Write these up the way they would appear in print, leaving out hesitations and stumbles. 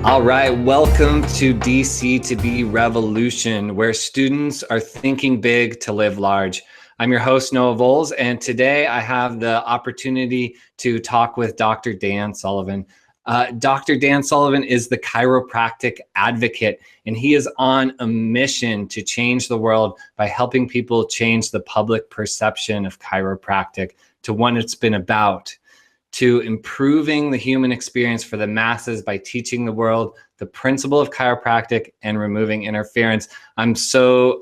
All right, welcome to DC to Be Revolution, where students are thinking big to live large. I'm your host, Noah Volz, and today I have the opportunity to talk with Dr. Dan Sullivan. Dr. Dan Sullivan is the chiropractic advocate, and he is on a mission to change the world by helping people change the public perception of chiropractic to one it's been about, to improving the human experience for the masses by teaching the world the principle of chiropractic and removing interference. I'm so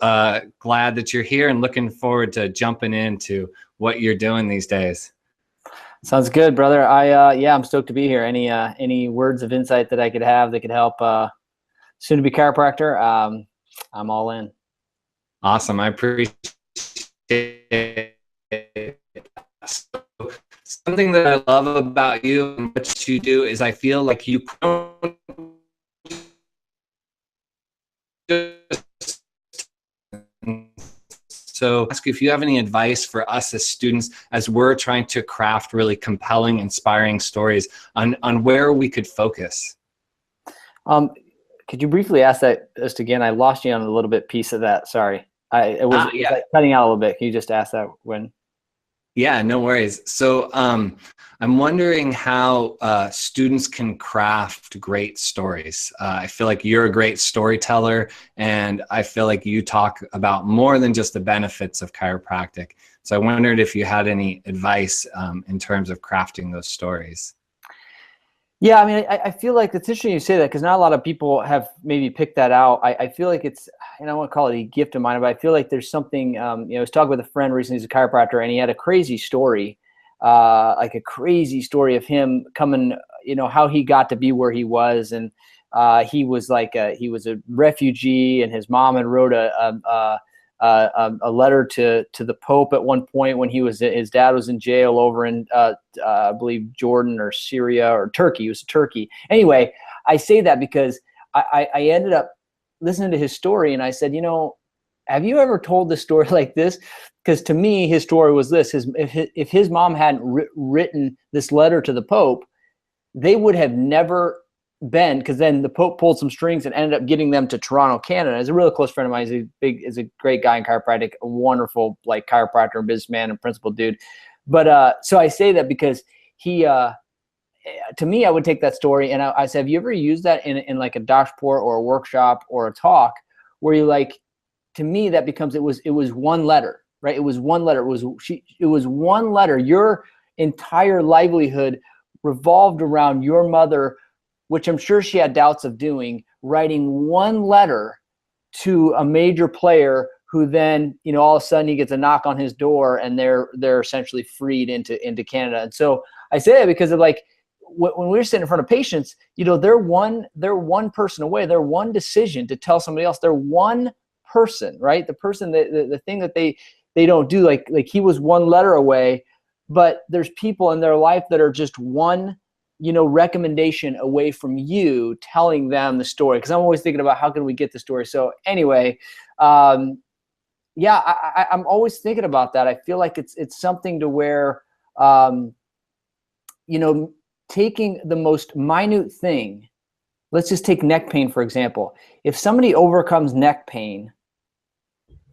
glad that you're here and looking forward to jumping into what you're doing these days. Sounds good, brother. I'm stoked to be here. Any words of insight that I could have that could help soon-to-be chiropractor, I'm all in. Awesome. I appreciate it. So, something that I love about you and what you do is I feel like you don't So ask you if you have any advice for us as students as we're trying to craft really compelling, inspiring stories on where we could focus. Could you briefly ask that just again? I lost you on a little bit piece of that. Sorry. It was like cutting out a little bit. Can you just ask that when? Yeah, no worries. So I'm wondering how students can craft great stories. I feel like you're a great storyteller, and I feel like you talk about more than just the benefits of chiropractic. So I wondered if you had any advice in terms of crafting those stories. Yeah, I mean, I feel like it's interesting you say that because not a lot of people have maybe picked that out. I feel like it's, and I don't want to call it a gift of mine, but I feel like there's something, I was talking with a friend recently who's a chiropractor, and he had a crazy story, like a crazy story of him coming, how he got to be where he was. And he was a refugee, and his mom had wrote a letter to the Pope at one point when his dad was in jail over in I believe Jordan or Syria or Turkey. It was Turkey. Anyway, I say that because I ended up listening to his story, and I said, have you ever told this story like this? Because to me, his story was this: if his mom hadn't written this letter to the Pope, they would have never been, because then the Pope pulled some strings and ended up getting them to Toronto, Canada. He's a really close friend of mine. He's a great guy in chiropractic, a wonderful chiropractor and businessman and principled dude. But so I say that because he, to me, I would take that story and I said, have you ever used that in like a doc report or a workshop or a talk where you to me, that becomes, it was one letter, right? It was one letter. It was one letter. Your entire livelihood revolved around your mother, which I'm sure she had doubts of doing, writing one letter to a major player who then, all of a sudden he gets a knock on his door and they're essentially freed into Canada. And so I say that because of when we're sitting in front of patients, they're one person away. They're one decision to tell somebody else. They're one person, right? The person, the thing that they don't do, like he was one letter away, but there's people in their life that are just one recommendation away from you telling them the story. Because I'm always thinking about how can we get the story. So anyway, I'm always thinking about that. I feel like it's something to where, taking the most minute thing. Let's just take neck pain, for example. If somebody overcomes neck pain,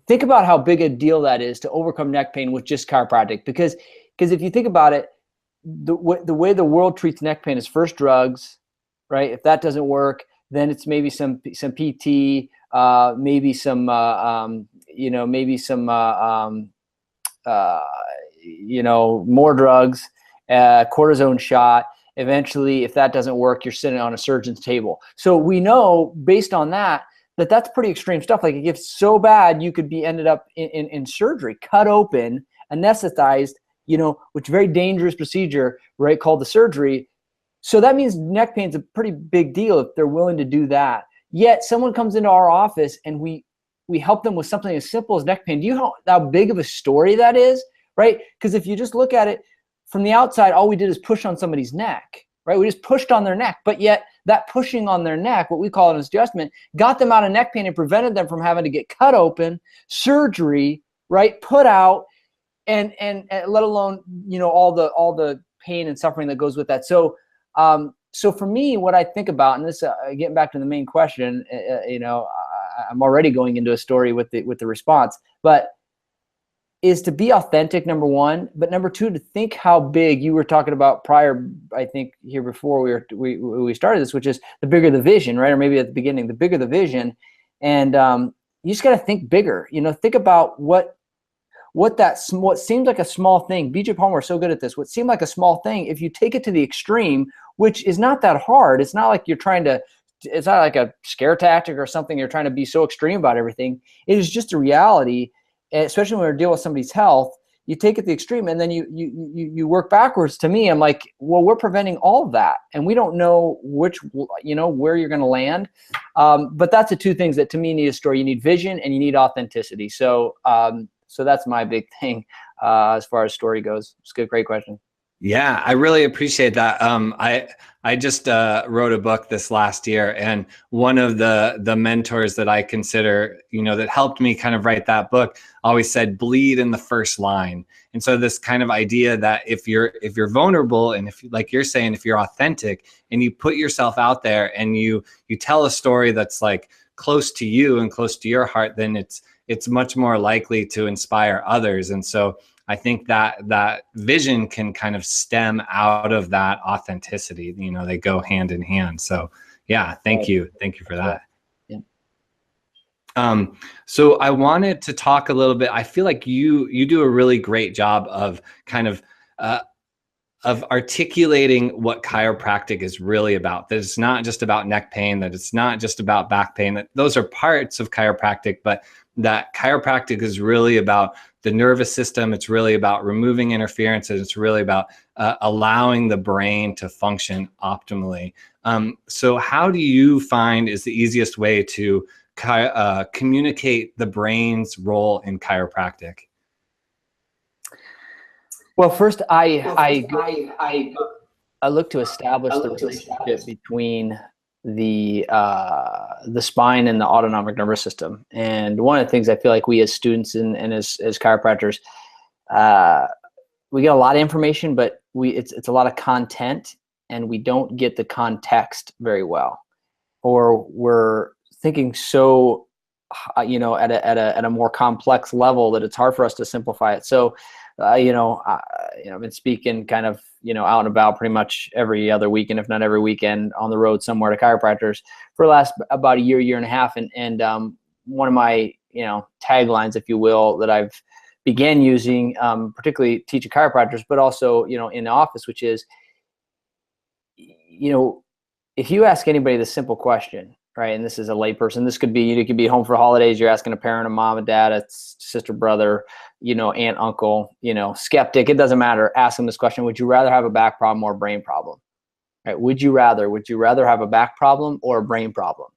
think about how big a deal that is to overcome neck pain with just chiropractic. Because if you think about it, the way the world treats neck pain is first drugs, right? If that doesn't work, then it's maybe some PT, maybe some more drugs, cortisone shot. Eventually, if that doesn't work, you're sitting on a surgeon's table. So we know based on that that's pretty extreme stuff. Like it gets so bad, you could be ended up in surgery, cut open, anesthetized, which very dangerous procedure, right, called the surgery. So that means neck pain is a pretty big deal if they're willing to do that. Yet someone comes into our office and we help them with something as simple as neck pain. Do you know how big of a story that is, right? Because if you just look at it from the outside, all we did is push on somebody's neck, right? We just pushed on their neck, but yet that pushing on their neck, what we call an adjustment, got them out of neck pain and prevented them from having to get cut open, surgery, right, put out, and let alone all the pain and suffering that goes with that. So So for me, what I think about, and this getting back to the main question, I'm already going into a story with the response, but is to be authentic, number one, but number two, to think how big. You were talking about prior, I think here before we started this, which is the bigger the vision, right? Or maybe at the beginning, the bigger the vision. And you just got to think bigger, think about what seems like a small thing. BJ Palmer is so good at this. What seemed like a small thing, if you take it to the extreme, which is not that hard. It's not like it's not like a scare tactic or something. You're trying to be so extreme about everything. It is just a reality. Especially when we're dealing with somebody's health, you take it to the extreme and then you work backwards. To me, I'm like, well, we're preventing all of that. And we don't know where you're going to land. But that's the two things that to me need a story. You need vision and you need authenticity. So that's my big thing as far as story goes. It's a good, great question. Yeah, I really appreciate that. I just wrote a book this last year, and one of the mentors that I consider, that helped me kind of write that book always said, bleed in the first line. And so this kind of idea that if you're vulnerable, and if, like you're saying, if you're authentic and you put yourself out there and you tell a story that's like close to you and close to your heart, then it's much more likely to inspire others. And so I think that vision can kind of stem out of that authenticity. They go hand in hand. So yeah, thank you for that. Yeah. So I wanted to talk a little bit. I feel like you do a really great job of kind of articulating what chiropractic is really about. That it's not just about neck pain, that it's not just about back pain, that those are parts of chiropractic, but that chiropractic is really about the nervous system. It's really about removing interferences. It's really about allowing the brain to function optimally. So how do you find is the easiest way to communicate the brain's role in chiropractic? Well, first, I look to establish the relationship between the spine and the autonomic nervous system. And one of the things I feel like we as students and as chiropractors, we get a lot of information, but it's a lot of content, and we don't get the context very well, or we're thinking so at a more complex level that it's hard for us to simplify it. So I've been speaking kind of, out and about pretty much every other weekend, if not every weekend, on the road somewhere to chiropractors for the last about a year and a half. And one of my, taglines, if you will, that I've began using, particularly teaching chiropractors, but also, in the office, which is, if you ask anybody the simple question, right? And this is a layperson. This could be, you could be home for holidays. You're asking a parent, a mom, a dad, a sister, brother, aunt, uncle, skeptic. It doesn't matter. Ask them this question: would you rather have a back problem or a brain problem? Right? Would you rather have a back problem or a brain problem?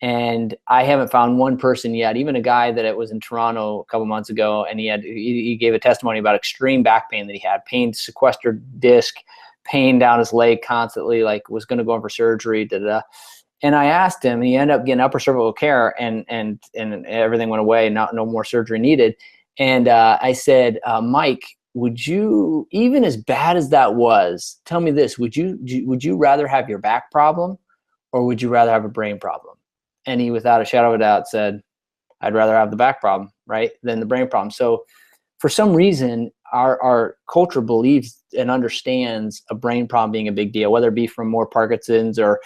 And I haven't found one person yet, even a guy that it was in Toronto a couple months ago, and he gave a testimony about extreme back pain that he had, pain, sequestered disc, pain down his leg constantly, like was going to go in for surgery. And I asked him, he ended up getting upper cervical care, and everything went away. No more surgery needed. And I said, Mike, would you, even as bad as that was, tell me this: would you rather have your back problem, or would you rather have a brain problem? And he, without a shadow of a doubt, said, I'd rather have the back problem, right, than the brain problem. So for some reason, our culture believes and understands a brain problem being a big deal, whether it be from more Parkinson's or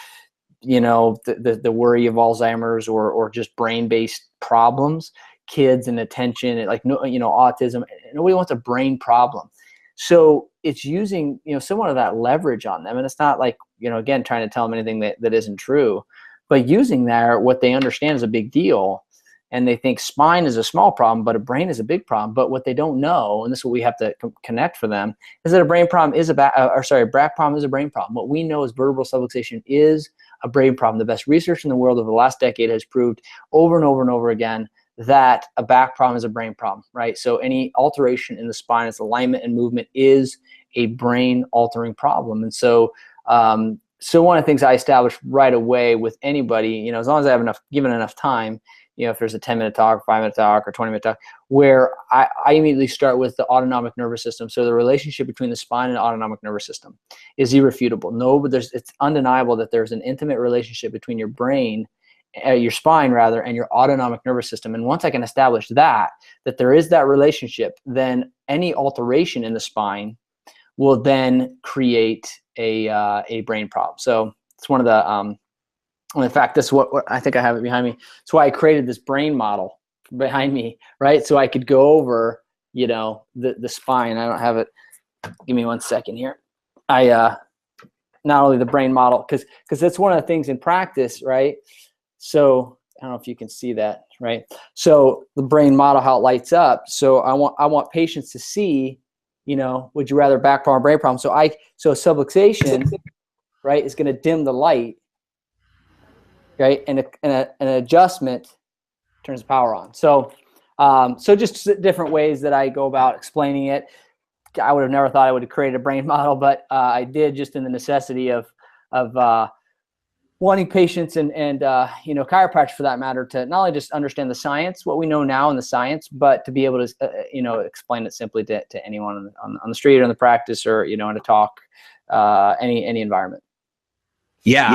the worry of Alzheimer's or just brain-based problems, kids and attention, like autism. Nobody wants a brain problem. So it's using somewhat of that leverage on them, and it's not like again trying to tell them anything that isn't true, but using what they understand is a big deal, and they think spine is a small problem, but a brain is a big problem. But what they don't know, and this is what we have to connect for them, is that a brain problem is a back problem is a brain problem. What we know is vertebral subluxation is a brain problem. The best research in the world over the last decade has proved over and over and over again that a back problem is a brain problem, right? So any alteration in the spine, its alignment and movement, is a brain altering problem. And so, so one of the things I established right away with anybody, as long as I have given enough time, if there's a 10-minute talk, 5-minute talk, or 20-minute talk, where I immediately start with the autonomic nervous system. So the relationship between the spine and the autonomic nervous system is irrefutable. No, but it's undeniable that there's an intimate relationship between your brain, your spine rather, and your autonomic nervous system. And once I can establish that there is that relationship, then any alteration in the spine will then create a brain problem. So it's one of the in fact, this is what I think I have it behind me. That's why I created this brain model behind me, right? So I could go over, the spine. I don't have it. Give me 1 second here. Not only the brain model, because that's one of the things in practice, right? So I don't know if you can see that, right? So the brain model, how it lights up. So I want patients to see, would you rather back problem or brain problem? So subluxation, right, is going to dim the light. Right, and an adjustment turns the power on. So, just different ways that I go about explaining it. I would have never thought I would have created a brain model, but I did, just in the necessity of wanting patients and chiropractors for that matter to not only just understand the science, what we know now in the science, but to be able to explain it simply to anyone on the street or in the practice or in a talk, any environment. Yeah,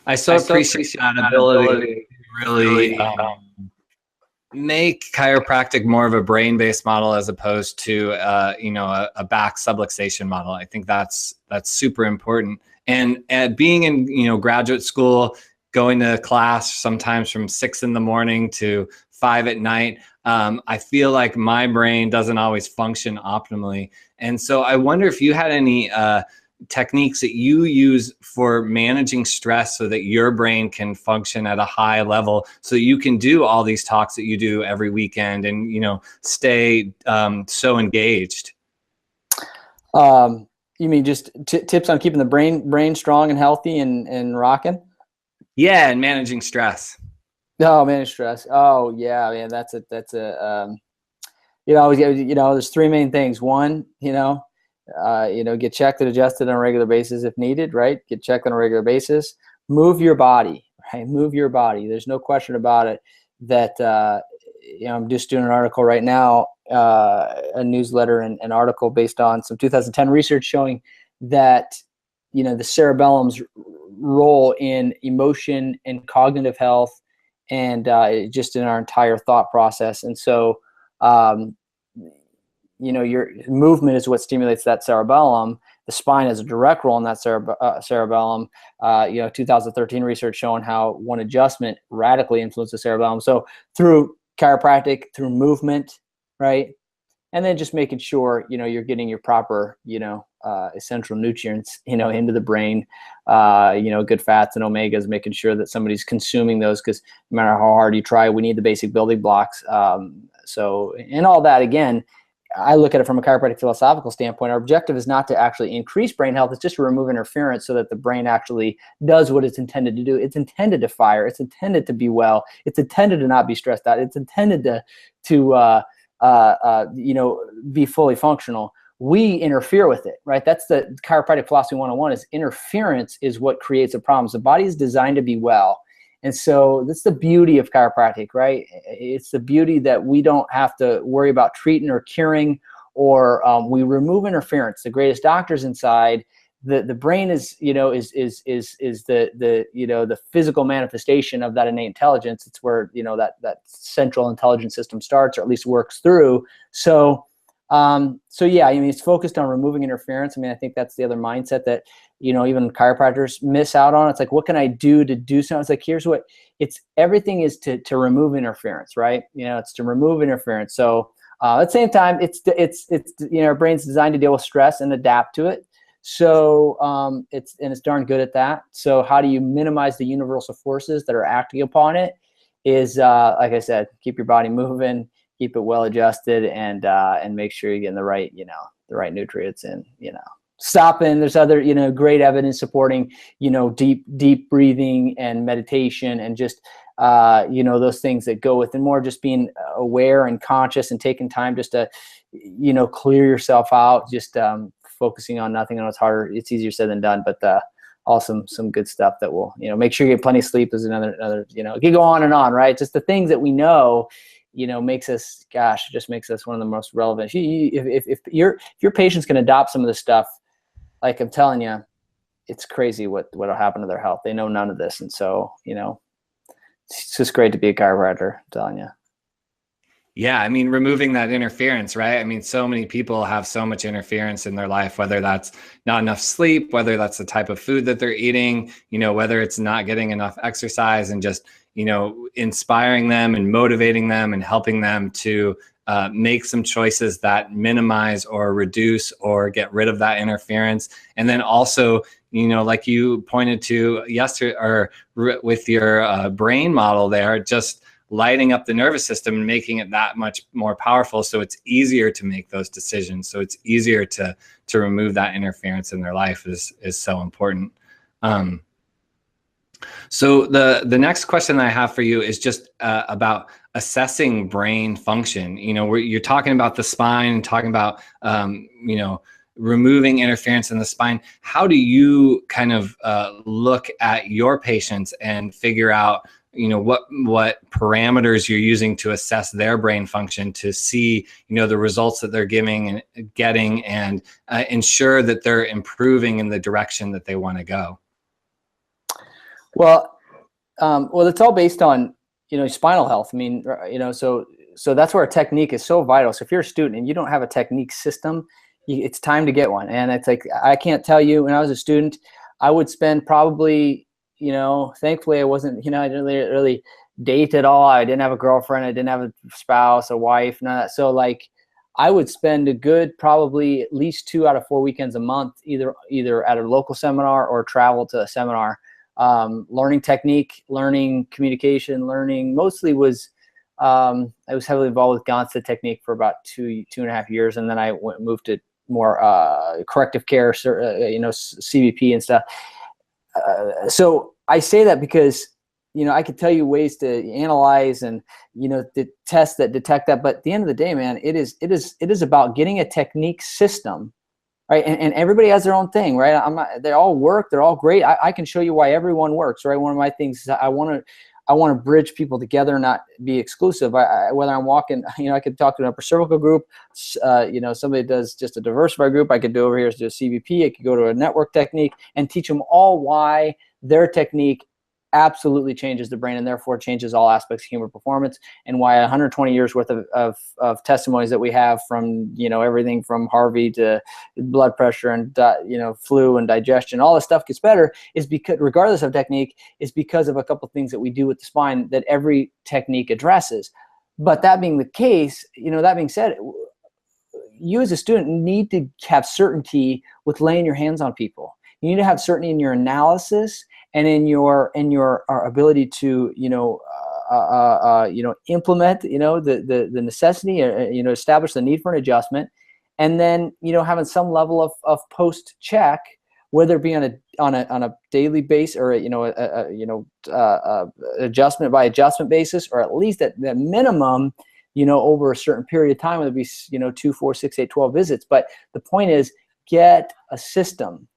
I so appreciate that ability to really make chiropractic more of a brain-based model as opposed to a back subluxation model. I think that's super important. And being in graduate school, going to class sometimes from 6 a.m. to 5 p.m, I feel like my brain doesn't always function optimally. And so I wonder if you had any techniques that you use for managing stress so that your brain can function at a high level, so you can do all these talks that you do every weekend and stay so engaged. You mean just tips on keeping the brain strong and healthy and rocking? Yeah, and managing stress. Oh, manage stress. Oh yeah, man, that's a there's 3 main things. One, get checked and adjusted on a regular basis if needed, right? Get checked on a regular basis. Move your body, right? Move your body. There's no question about it that, I'm just doing an article right now, a newsletter and article based on some 2010 research showing that, the cerebellum's role in emotion and cognitive health and just in our entire thought process. And so, your movement is what stimulates that cerebellum. The spine has a direct role in that cerebellum. 2013 research showing how one adjustment radically influences the cerebellum. So through chiropractic, through movement, right? And then just making sure, you're getting your proper, essential nutrients, into the brain, good fats and omegas, making sure that somebody's consuming those, because no matter how hard you try, we need the basic building blocks. And all that, again, I look at it from a chiropractic philosophical standpoint. Our objective is not to actually increase brain health. It's just to remove interference so that the brain actually does what it's intended to do. It's intended to fire. It's intended to be well. It's intended to not be stressed out. It's intended to be fully functional. We interfere with it, right? That's the chiropractic philosophy 101 is interference is what creates a problem. So the body is designed to be well. And so that's the beauty of chiropractic, right? It's the beauty that we don't have to worry about treating or curing, or we remove interference. The greatest doctors inside. The brain is the physical manifestation of that innate intelligence. It's where that central intelligence system starts, or at least works through. So yeah, it's focused on removing interference. I think that's the other mindset that even chiropractors miss out on. It's like, what can I do to do something? It's like, here's what everything is to remove interference, right? It's to remove interference. So at the same time, it's our brain's designed to deal with stress and adapt to it. So it's darn good at that. So how do you minimize the universal forces that are acting upon it? Is like I said, keep your body moving, keep it well adjusted, and make sure you're getting the right nutrients in. Stopping. There's other great evidence supporting deep breathing and meditation and just those things that go with, and more just being aware and conscious and taking time just to clear yourself out. Just focusing on nothing. I know it's harder. It's easier said than done, but all some good stuff that will, make sure you get plenty of sleep is another, it can go on and on, right? Just the things that we know, makes us, it just makes us one of the most relevant. If your patients can adopt some of this stuff, like I'm telling you, it's crazy what'll happen to their health. They know none of this. And so, it's just great to be a chiropractor, I'm telling you. Yeah, I mean, removing that interference, right? I mean, so many people have so much interference in their life, whether that's not enough sleep, whether that's the type of food that they're eating, whether it's not getting enough exercise, and just, inspiring them and motivating them and helping them to make some choices that minimize or reduce or get rid of that interference. And then also, like you pointed to yesterday, or with your brain model there, just lighting up the nervous system and making it that much more powerful, so it's easier to make those decisions, so it's easier to remove that interference in their life is so important. So the next question that I have for you is just about assessing brain function. Where you're talking about the spine, talking about removing interference in the spine. How do you kind of look at your patients and figure out what parameters you're using to assess their brain function, to see, the results that they're getting, and ensure that they're improving in the direction that they want to go? Well, it's all based on, spinal health. I mean, so that's where a technique is so vital. So if you're a student and you don't have a technique system, it's time to get one. And it's like, I can't tell you, when I was a student, I would spend probably, thankfully I wasn't, I didn't really date at all. I didn't have a girlfriend. I didn't have a spouse, a wife, none of that. So like, I would spend a good, probably at least 2 out of 4 weekends a month, either at a local seminar or travel to a seminar, learning technique, learning communication, mostly was, I was heavily involved with Gansa technique for about 2.5 years. And then I moved to more, corrective care, CBP and stuff. So I say that because, I could tell you ways to analyze and, the tests that detect that. But at the end of the day, man, it is about getting a technique system, right? And everybody has their own thing, right? They all work. They're all great. I can show you why everyone works, right? One of my things is I want to bridge people together, not be exclusive. Whether I'm walking, I could talk to an upper cervical group, somebody does just a diversified group. I could do over here to a CBP. I could go to a network technique and teach them all why their technique absolutely changes the brain and therefore changes all aspects of human performance, and why 120 years worth of testimonies that we have from, everything from Harvey to blood pressure and, flu and digestion, all this stuff gets better is because, regardless of technique, is because of a couple of things that we do with the spine that every technique addresses. But that being the case, that being said, you as a student need to have certainty with laying your hands on people. You need to have certainty in your analysis and in your ability to implement the necessity, establish the need for an adjustment, and then having some level of post check, whether it be on a daily basis or adjustment by adjustment basis, or at least at the minimum over a certain period of time, whether it be 2, 4, 6, 8, 12 visits. But the point is, get a system,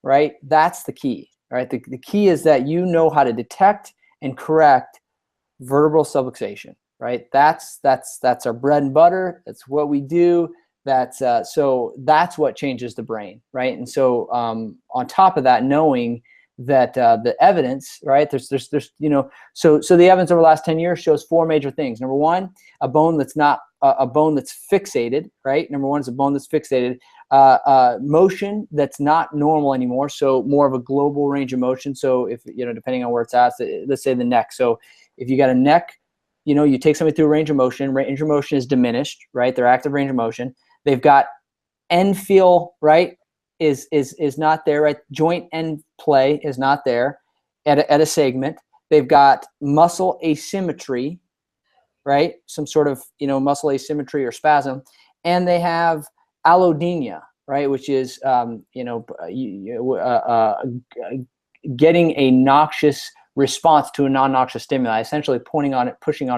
right? That's the key. Right. The key is that how to detect and correct vertebral subluxation. Right. That's our bread and butter. That's what we do. So that's what changes the brain. Right. And so on top of that, knowing that the evidence, right? There's so the evidence over the last 10 years shows 4 major things. Number one, a bone that's not a bone that's fixated. Right. Number one is a bone that's fixated. Motion that's not normal anymore, so more of a global range of motion. So if depending on where it's at, let's say the neck. So if you got a neck, you take somebody through a range of motion. Range of motion is diminished, right? Their active range of motion. They've got end feel, right? Is not there, right? Joint end play is not there at a segment. They've got muscle asymmetry, right? Some sort of muscle asymmetry or spasm, and they have allodynia, right, which is getting a noxious response to a non-noxious stimuli, essentially pushing on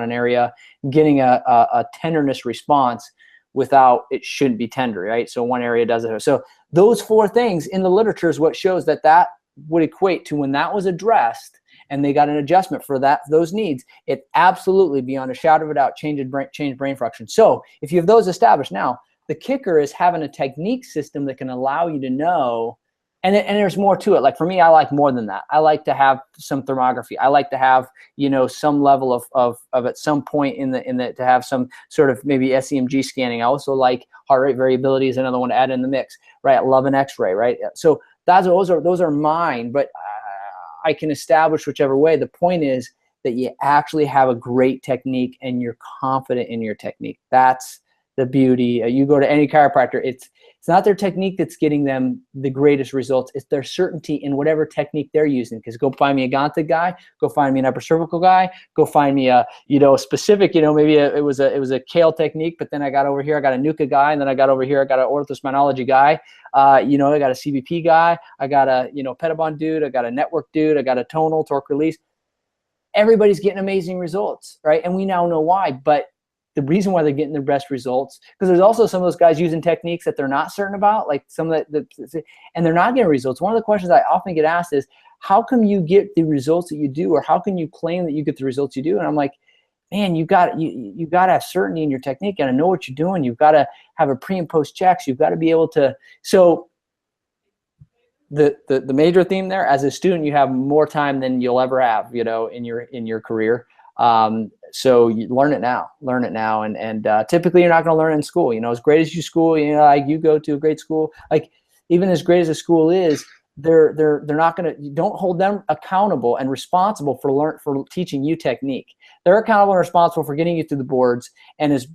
an area, getting a tenderness response without it shouldn't be tender, right? So one area does it. So those 4 things in the literature is what shows that would equate to when that was addressed and they got an adjustment for those needs, it absolutely, beyond a shadow of a doubt, changed brain function. So if you have those established, now the kicker is having a technique system that can allow you to know. And there's more to it. Like for me, I like more than that. I like to have some thermography. I like to have, some level of at some point in the to have some sort of maybe SEMG scanning. I also like heart rate variability is another one to add in the mix, right? I love an X-ray, right? So those are mine, but I can establish whichever way. The point is that you actually have a great technique and you're confident in your technique. That's the beauty. You go to any chiropractor, it's not their technique that's getting them the greatest results. It's their certainty in whatever technique they're using. Because go find me a Ganta guy, go find me an upper cervical guy, go find me a specific, maybe it was a Kale technique, but then I got over here, I got a Nuka guy, and then I got over here, I got an orthospinalogy guy. I got a CBP guy, I got a Pedibond dude, I got a network dude, I got a tonal torque release. Everybody's getting amazing results, right? And we now know why. But the reason why they're getting their best results, because there's also some of those guys using techniques that they're not certain about, like some of and they're not getting results. One of the questions I often get asked is, how come you get the results that you do, or how can you claim that you get the results you do? And I'm like, man, you got to have certainty in your technique, and I know what you're doing. You've got to have a pre and post checks. You've got to be able to. So the major theme there, as a student, you have more time than you'll ever have, in your career. So you learn it now, and typically you're not going to learn it in school. As great as you school, like you go to a great school, like even as great as a school is, they're not going to. Don't hold them accountable and responsible for teaching you technique. They're accountable and responsible for getting you through the boards. And as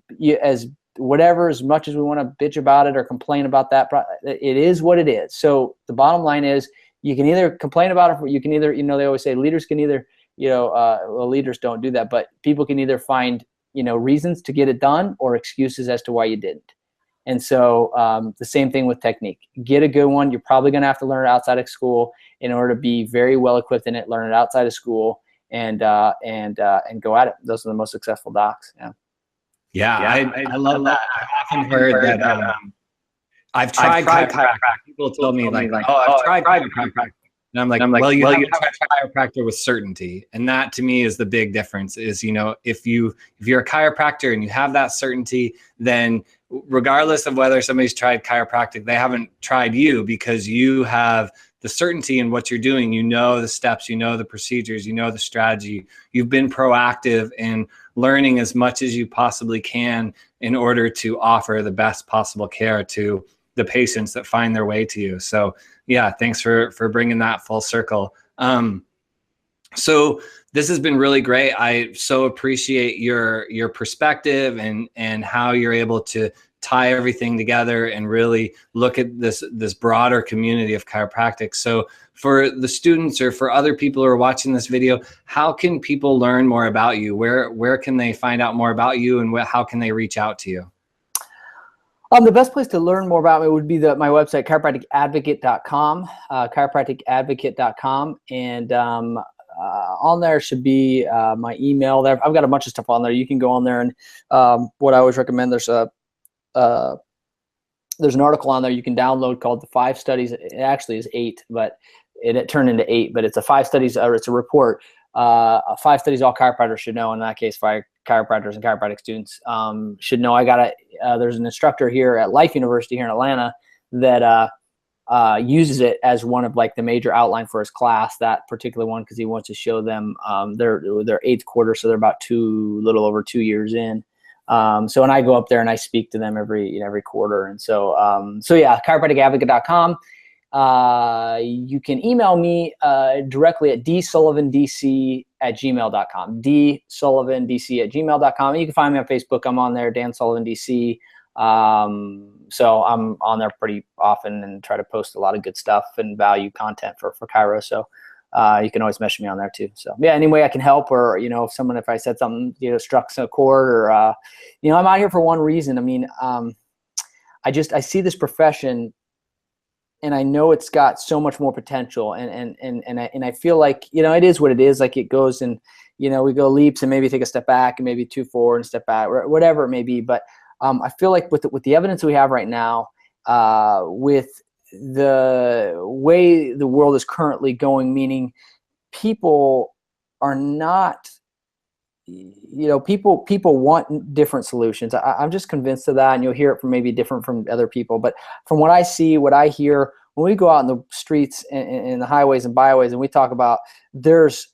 much as we want to bitch about it or complain about that, it is what it is. So the bottom line is, you can either complain about it, or you can either, they always say leaders can either. Well, leaders don't do that, but people can either find, reasons to get it done or excuses as to why you didn't. And so the same thing with technique. Get a good one. You're probably going to have to learn it outside of school in order to be very well equipped in it. Learn it outside of school and go at it. Those are the most successful docs. Yeah, I love that. I've often heard that I've tried chiropractic. People told me like, I've tried chiropractic. And I'm like, well, you have to try chiropractor with certainty. And that to me is the big difference is, if you're a chiropractor and you have that certainty, then regardless of whether somebody's tried chiropractic, they haven't tried you, because you have the certainty in what you're doing. The steps, the procedures, the strategy. You've been proactive in learning as much as you possibly can in order to offer the best possible care to the patients that find their way to you. So yeah, thanks for bringing that full circle. So this has been really great. I so appreciate your perspective and how you're able to tie everything together and really look at this broader community of chiropractic. So for the students or for other people who are watching this video, how can people learn more about you? Where can they find out more about you, and how can they reach out to you? The best place to learn more about me would be my website, chiropracticadvocate.com, chiropracticadvocate.com. And on there should be my email there. I've got a bunch of stuff on there. You can go on there, and what I always recommend, there's an article on there you can download called the 5 Studies. It actually is 8, but it turned into 8, but it's a 5 studies, or it's a report. 5 studies all chiropractors should know. In that case, 5 chiropractors and chiropractic students should know. There's an instructor here at Life University here in Atlanta that uses it as one of like the major outline for his class, that particular one, because he wants to show them their 8th quarter, so they're about little over 2 years in. So when I go up there and I speak to them every quarter, and so yeah, chiropracticadvocate.com. You can email me directly at dsullivandc@gmail.com, dsullivandc@gmail.com. And you can find me on Facebook. I'm on there, Dan Sullivan DC. So I'm on there pretty often and try to post a lot of good stuff and value content for chiro. So you can always message me on there too. So yeah, any way I can help, or if I said something struck a chord, or I'm out here for one reason. I mean, I see this profession, and I know it's got so much more potential, and I feel like it is what it is. Like it goes, and we go leaps and maybe take a step back and maybe 2 forward and step back, or whatever it may be. But I feel like with the evidence we have right now, with the way the world is currently going, meaning people are not, people want different solutions. I'm just convinced of that, and you'll hear it from maybe different from other people. But from what I see, what I hear, when we go out in the streets and the highways and byways, and we talk about there's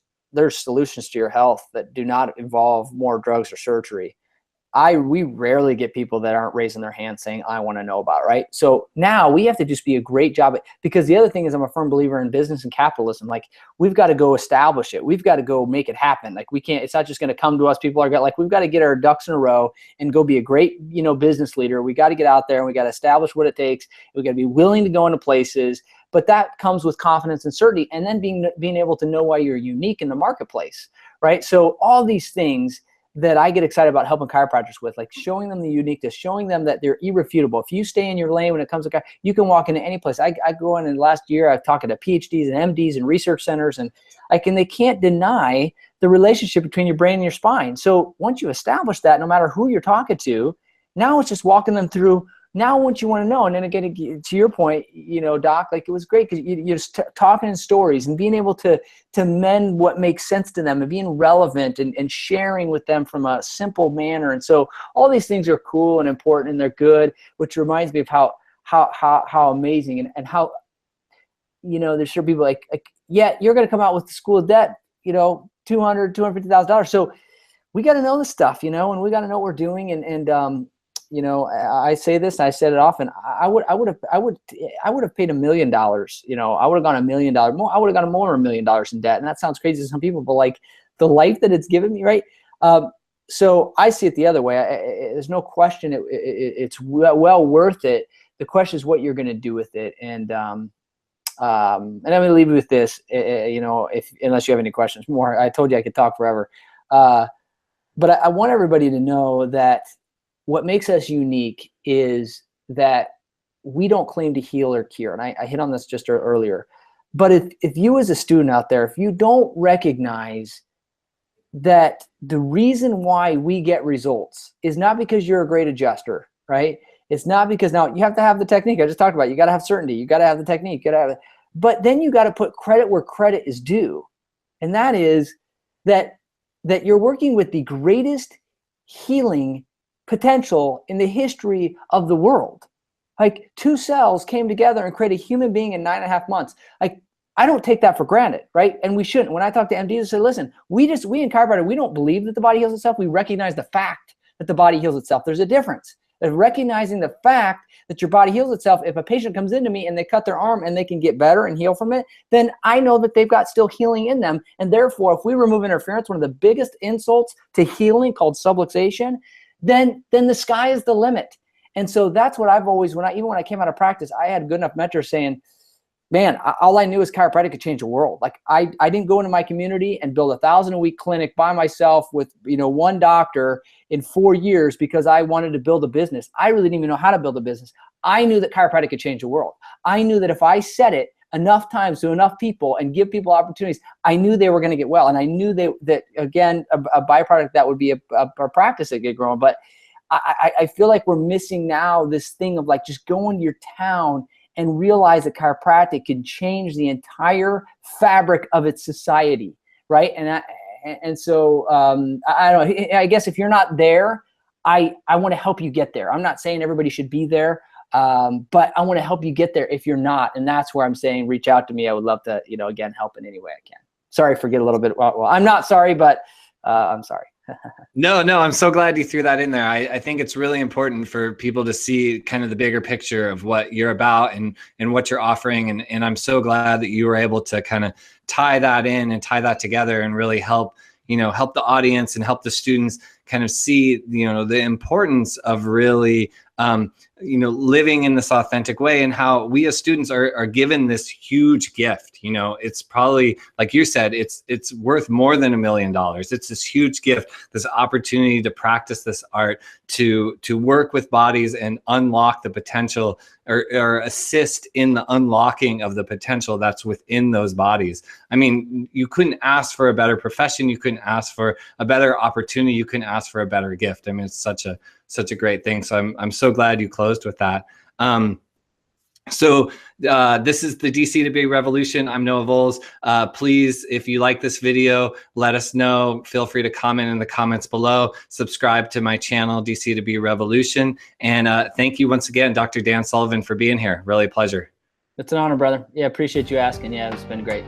solutions to your health that do not involve more drugs or surgery. We rarely get people that aren't raising their hand saying, I want to know about it, right? So now we have to just be a great job at, because the other thing is I'm a firm believer in business and capitalism. Like, we've got to go establish it. We've got to go make it happen. Like, we can't, it's not just going to come to us. People are like, we've got to get our ducks in a row and go be a great, business leader. We got to get out there and we got to establish what it takes. We got to be willing to go into places, but that comes with confidence and certainty. And then being able to know why you're unique in the marketplace, right? So all these things that I get excited about helping chiropractors with, like showing them the uniqueness, showing them that they're irrefutable. If you stay in your lane when it comes to you can walk into any place. I go in, and last year I've talked to PhDs and MDs and research centers, and they can't deny the relationship between your brain and your spine. So once you establish that, no matter who you're talking to, now it's just walking them through. Now, what you want to know, and then again, to your point, Doc, like, it was great because you're just talking in stories and being able to mend what makes sense to them and being relevant and sharing with them from a simple manner. And so all these things are cool and important and they're good, which reminds me of how amazing and how, there's sure people like, yeah, you're going to come out with the school of debt, $250,000. So we got to know this stuff, and we got to know what we're doing. And I say this, and I said it often. I would have paid $1 million. I would have gone $1 million more. I would have gone more than $1 million in debt. And that sounds crazy to some people, but like the life that it's given me, right? So I see it the other way. There's no question. It's well worth it. The question is what you're going to do with it. And I'm going to leave you with this. Unless you have any questions more, I told you I could talk forever. But I want everybody to know that what makes us unique is that we don't claim to heal or cure. And I hit on this just earlier. But if you as a student out there, if you don't recognize that the reason why we get results is not because you're a great adjuster, right? It's not because now you have to have the technique I just talked about. You got to have certainty. You got to have the technique. You got to have it. But then you got to put credit where credit is due. And that is that you're working with the greatest healing potential in the history of the world. Like, 2 cells came together and created a human being in 9.5 months. Like, I don't take that for granted, right? And we shouldn't. When I talk to MDs, I say, listen, we in chiropractic, we don't believe that the body heals itself. We recognize the fact that the body heals itself. There's a difference. There's recognizing the fact that your body heals itself. If a patient comes into me and they cut their arm and they can get better and heal from it, then I know that they've got still healing in them. And therefore, if we remove interference, one of the biggest insults to healing, called subluxation, then the sky is the limit. And so that's what I've always, even when I came out of practice, I had good enough mentors saying, man, all I knew is chiropractic could change the world. Like, I didn't go into my community and build a 1,000-a-week clinic by myself with, one doctor in 4 years because I wanted to build a business. I really didn't even know how to build a business. I knew that chiropractic could change the world. I knew that if I said it enough times to enough people and give people opportunities, I knew they were going to get well. And I knew that again, a byproduct that would be a practice that get growing. But I feel like we're missing now this thing of like, just go into your town and realize that chiropractic can change the entire fabric of its society, right? And so I don't know. I guess if you're not there, I want to help you get there. I'm not saying everybody should be there. But I want to help you get there if you're not. And that's where I'm saying, reach out to me. I would love to, again, help in any way I can. Sorry, forget a little bit. Well, I'm not sorry, but I'm sorry. No, I'm so glad you threw that in there. I think it's really important for people to see kind of the bigger picture of what you're about and what you're offering. And I'm so glad that you were able to kind of tie that in and tie that together and really help the audience and help the students kind of see, the importance of really, living in this authentic way, and how we as students are given this huge gift. It's probably, like you said, it's worth more than $1 million. It's this huge gift, this opportunity to practice this art, to work with bodies and unlock the potential, or assist in the unlocking of the potential that's within those bodies. I mean, you couldn't ask for a better profession. You couldn't ask for a better opportunity. You couldn't ask for a better gift. I mean, it's such a great thing. So I'm so glad you closed with that. So this is the DC to B Revolution. I'm Noah Volz. Please, if you like this video, let us know. Feel free to comment in the comments below. Subscribe to my channel, DC to B Revolution. And thank you once again, Dr. Dan Sullivan, for being here. Really a pleasure. It's an honor, brother. Yeah, appreciate you asking. Yeah, it's been great.